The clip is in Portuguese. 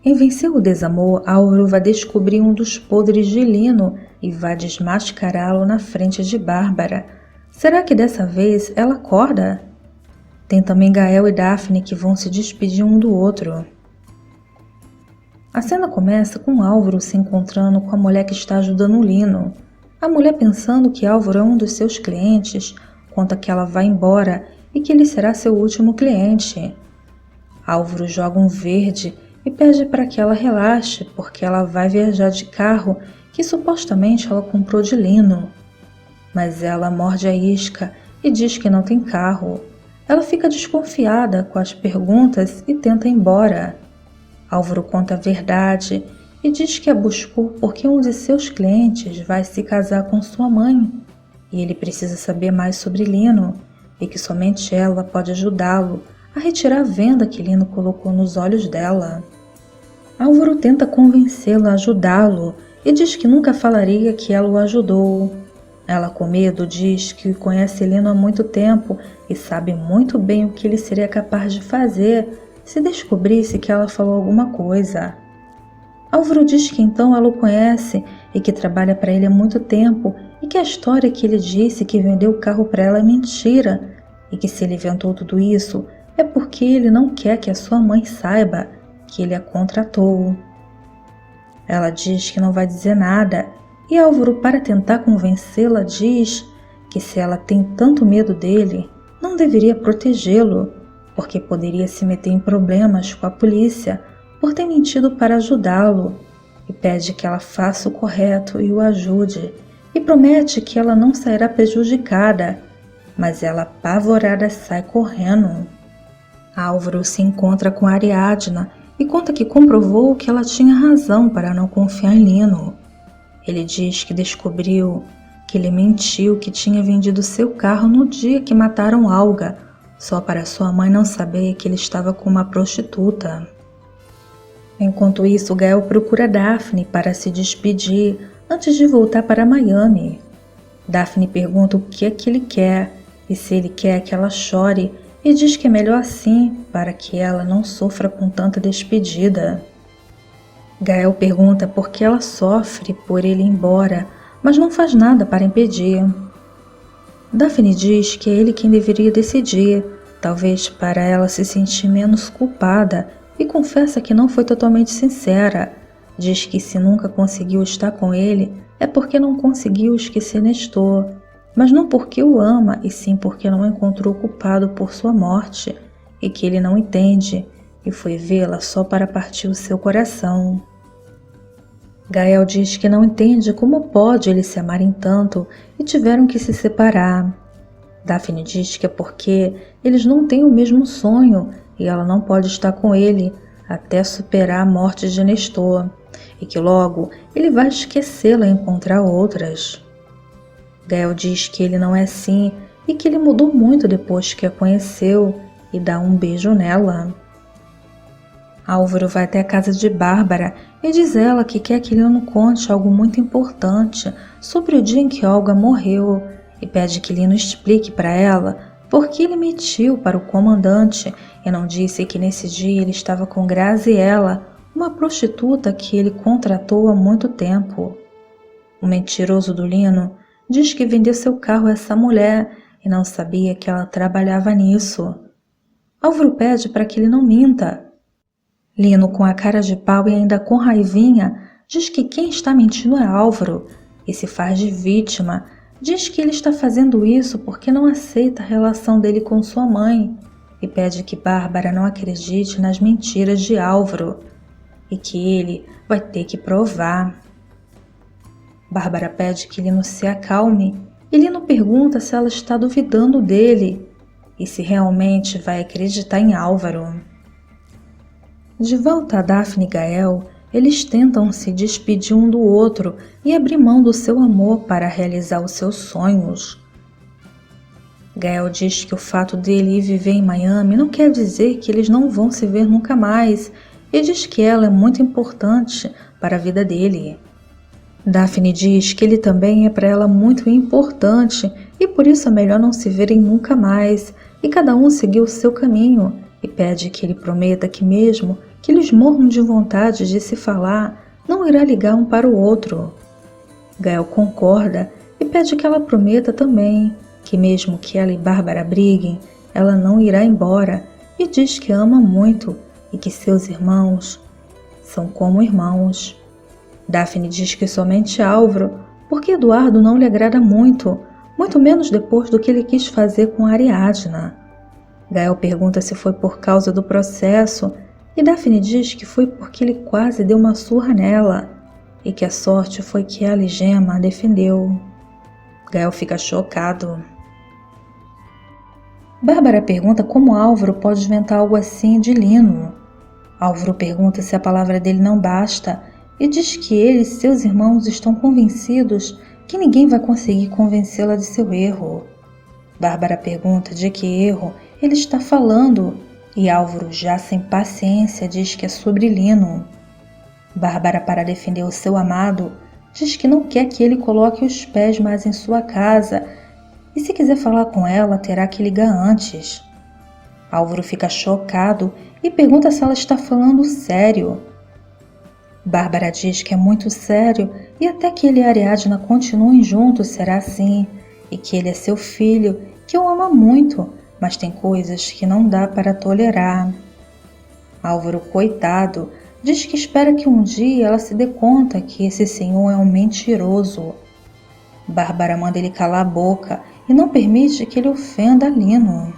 Em vencer o desamor, Álvaro vai descobrir um dos podres de Lino e vai desmascará-lo na frente de Bárbara. Será que dessa vez ela acorda? Tem também Gael e Daphne que vão se despedir um do outro. A cena começa com Álvaro se encontrando com a mulher que está ajudando Lino. A mulher, pensando que Álvaro é um dos seus clientes, conta que ela vai embora e que ele será seu último cliente. Álvaro joga um verde e pede para que ela relaxe porque ela vai viajar de carro que supostamente ela comprou de Lino. Mas ela morde a isca e diz que não tem carro. Ela fica desconfiada com as perguntas e tenta ir embora. Álvaro conta a verdade e diz que a buscou porque um de seus clientes vai se casar com sua mãe e ele precisa saber mais sobre Lino e que somente ela pode ajudá-lo a retirar a venda que Lino colocou nos olhos dela. Álvaro tenta convencê-la a ajudá-lo e diz que nunca falaria que ela o ajudou. Ela, com medo, diz que conhece Lino há muito tempo e sabe muito bem o que ele seria capaz de fazer se descobrisse que ela falou alguma coisa. Álvaro diz que então ela o conhece e que trabalha para ele há muito tempo e que a história que ele disse que vendeu o carro para ela é mentira e que se ele inventou tudo isso é porque ele não quer que a sua mãe saiba que ele a contratou. Ela diz que não vai dizer nada e Álvaro, para tentar convencê-la, diz que se ela tem tanto medo dele, não deveria protegê-lo, porque poderia se meter em problemas com a polícia por ter mentido para ajudá-lo, e pede que ela faça o correto e o ajude, e promete que ela não sairá prejudicada, mas ela, apavorada, sai correndo. Álvaro se encontra com Ariadna e conta que comprovou que ela tinha razão para não confiar em Lino. Ele diz que descobriu que ele mentiu que tinha vendido seu carro no dia que mataram Alga, só para sua mãe não saber que ele estava com uma prostituta. Enquanto isso, Gael procura Daphne para se despedir antes de voltar para Miami. Daphne pergunta o que é que ele quer e se ele quer que ela chore e diz que é melhor assim para que ela não sofra com tanta despedida. Gael pergunta por que ela sofre por ele ir embora, mas não faz nada para impedir. Daphne diz que é ele quem deveria decidir, talvez para ela se sentir menos culpada, e confessa que não foi totalmente sincera. Diz que se nunca conseguiu estar com ele é porque não conseguiu esquecer Nestor, mas não porque o ama e sim porque não encontrou culpado por sua morte e que ele não entende e foi vê-la só para partir o seu coração. Gael diz que não entende como pode eles se amarem tanto e tiveram que se separar. Daphne diz que é porque eles não têm o mesmo sonho e ela não pode estar com ele até superar a morte de Nestor e que logo ele vai esquecê-la e encontrar outras. Gael diz que ele não é assim e que ele mudou muito depois que a conheceu e dá um beijo nela. Álvaro vai até a casa de Bárbara e diz ela que quer que Lino conte algo muito importante sobre o dia em que Olga morreu e pede que Lino explique para ela por que ele mentiu para o comandante e não disse que nesse dia ele estava com Graziella, uma prostituta que ele contratou há muito tempo. O mentiroso do Lino diz que vendeu seu carro a essa mulher e não sabia que ela trabalhava nisso. Álvaro pede para que ele não minta. Lino, com a cara de pau e ainda com raivinha, diz que quem está mentindo é Álvaro e se faz de vítima. Diz que ele está fazendo isso porque não aceita a relação dele com sua mãe e pede que Bárbara não acredite nas mentiras de Álvaro e que ele vai ter que provar. Bárbara pede que Lino se acalme e Lino pergunta se ela está duvidando dele e se realmente vai acreditar em Álvaro. De volta a Daphne e Gael, eles tentam se despedir um do outro e abrir mão do seu amor para realizar os seus sonhos. Gael diz que o fato dele ir viver em Miami não quer dizer que eles não vão se ver nunca mais e diz que ela é muito importante para a vida dele. Daphne diz que ele também é para ela muito importante e por isso é melhor não se verem nunca mais e cada um seguir o seu caminho e pede que ele prometa que mesmo que eles morram de vontade de se falar, não irá ligar um para o outro. Gael concorda e pede que ela prometa também que mesmo que ela e Bárbara briguem, ela não irá embora e diz que ama muito e que seus irmãos são como irmãos. Daphne diz que somente Álvaro, porque Eduardo não lhe agrada muito menos depois do que ele quis fazer com Ariadna. Gael pergunta se foi por causa do processo e Daphne diz que foi porque ele quase deu uma surra nela e que a sorte foi que ela e Gemma a defendeu. Gael fica chocado. Bárbara pergunta como Álvaro pode inventar algo assim de Lino. Álvaro pergunta se a palavra dele não basta e diz que ele e seus irmãos estão convencidos que ninguém vai conseguir convencê-la de seu erro. Bárbara pergunta de que erro ele está falando e Álvaro, já sem paciência, diz que é sobre Lino. Bárbara, para defender o seu amado, diz que não quer que ele coloque os pés mais em sua casa e se quiser falar com ela, terá que ligar antes. Álvaro fica chocado e pergunta se ela está falando sério. Bárbara diz que é muito sério e até que ele e Ariadna continuem juntos será assim, e que ele é seu filho, que o ama muito, mas tem coisas que não dá para tolerar. Álvaro, coitado, diz que espera que um dia ela se dê conta que esse senhor é um mentiroso. Bárbara manda ele calar a boca e não permite que ele ofenda Lino.